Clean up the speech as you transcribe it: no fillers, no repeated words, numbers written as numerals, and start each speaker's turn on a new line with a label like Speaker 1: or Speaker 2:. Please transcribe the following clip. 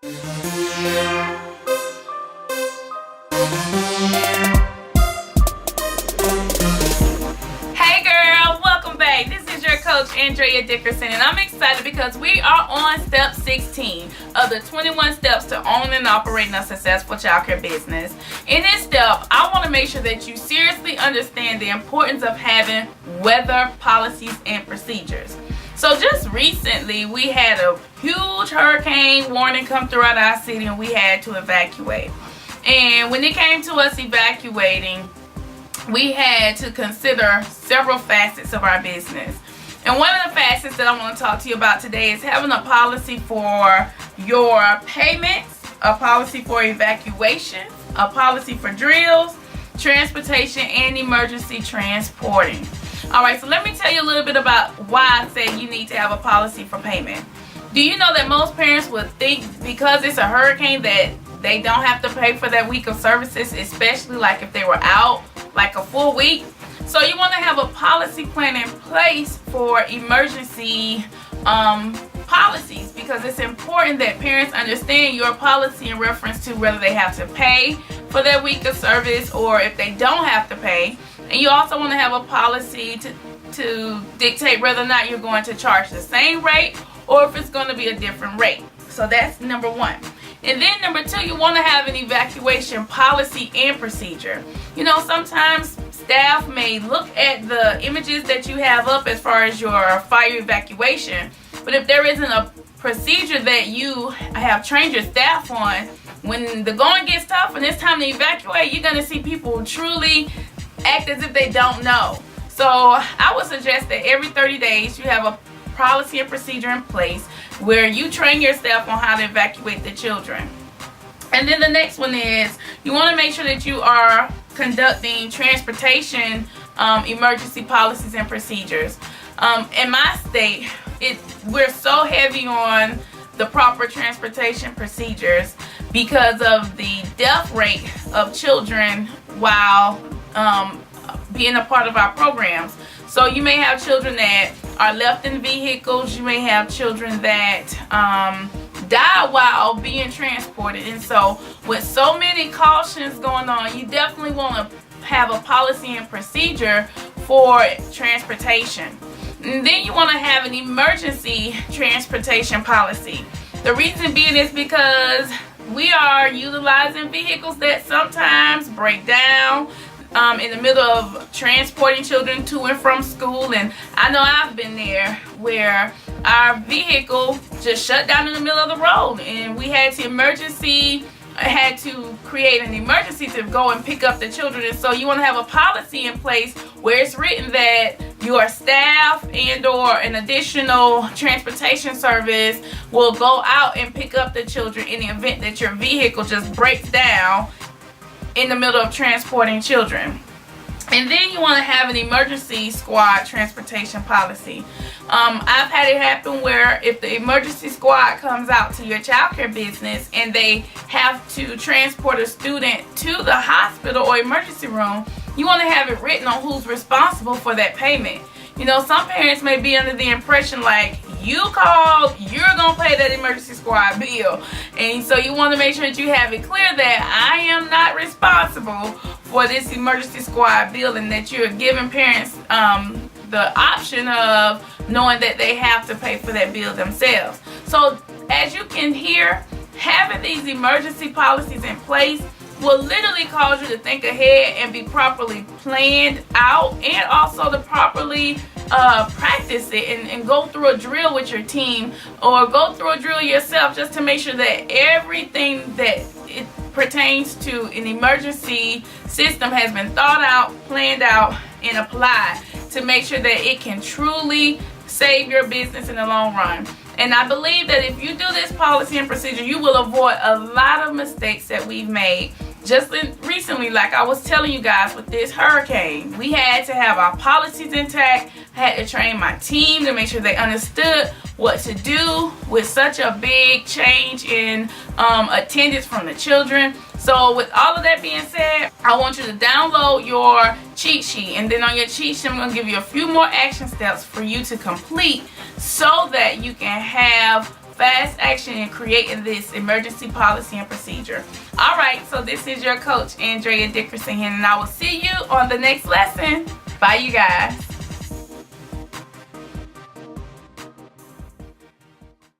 Speaker 1: Hey girl, welcome back. This is your coach Andrea Dickerson, and I'm excited because we are on step 16 of the 21 steps to own and operating a successful childcare business. In this step, I want to make sure that you seriously understand the importance of having weather policies and procedures. So just recently, we had a huge hurricane warning come throughout our city, and we had to evacuate. And when it came to us evacuating, we had to consider several facets of our business. And one of the facets that I want to talk to you about today is having a policy for your payments, a policy for evacuation, a policy for drills, transportation, and emergency transporting. Alright, so let me tell you a little bit about why I say you need to have a policy for payment. Do you know that most parents would think because it's a hurricane that they don't have to pay for that week of services, especially like if they were out like a full week? So you want to have a policy plan in place for emergency policies, because it's important that parents understand your policy in reference to whether they have to pay for their week of service or if they don't have to pay. And you also want to have a policy to dictate whether or not you're going to charge the same rate or if it's going to be a different rate. So that's number one. And then number two, you want to have an evacuation policy and procedure. You know, sometimes staff may look at the images that you have up as far as your fire evacuation, but if there isn't a procedure that you have trained your staff on, when the going gets tough and it's time to evacuate, you're going to see people truly act as if they don't know. So I would suggest that every 30 days you have a policy and procedure in place where you train your staff on how to evacuate the children. And then the next one is you want to make sure that you are conducting transportation emergency policies and procedures. In my state, we're so heavy on the proper transportation procedures because of the death rate of children while being a part of our programs. So you may have children that are left in vehicles. You may have children that die while being transported. And so with so many cautions going on, you definitely want to have a policy and procedure for transportation. And then you want to have an emergency transportation policy. The reason being is because we are utilizing vehicles that sometimes break down in the middle of transporting children to and from school. And I know I've been there where our vehicle just shut down in the middle of the road and we had to create an emergency to go and pick up the children. And so you want to have a policy in place where it's written that your staff and or an additional transportation service will go out and pick up the children in the event that your vehicle just breaks down in the middle of transporting children. And then you want to have an emergency squad transportation policy. I've had it happen where if the emergency squad comes out to your childcare business and they have to transport a student to the hospital or emergency room, you want to have it written on who's responsible for that payment. You know, some parents may be under the impression like, you called, you're going to pay that emergency squad bill. And so you want to make sure that you have it clear that I am not responsible for this emergency squad bill, and that you're giving parents the option of knowing that they have to pay for that bill themselves. So as you can hear, having these emergency policies in place will literally cause you to think ahead and be properly planned out, and also to properly practice it and go through a drill with your team or go through a drill yourself, just to make sure that everything that it pertains to an emergency system has been thought out, planned out, and applied to make sure that it can truly save your business in the long run. And I believe that if you do this policy and procedure, you will avoid a lot of mistakes that we've made. Just recently, like I was telling you guys with this hurricane, we had to have our policies intact. I had to train my team to make sure they understood what to do with such a big change in attendance from the children. So with all of that being said, I want you to download your cheat sheet, and then on your cheat sheet I'm going to give you a few more action steps for you to complete so that you can have fast action in creating this emergency policy and procedure. Alright, so this is your coach, Andrea Dickerson, and I will see you on the next lesson. Bye, you guys.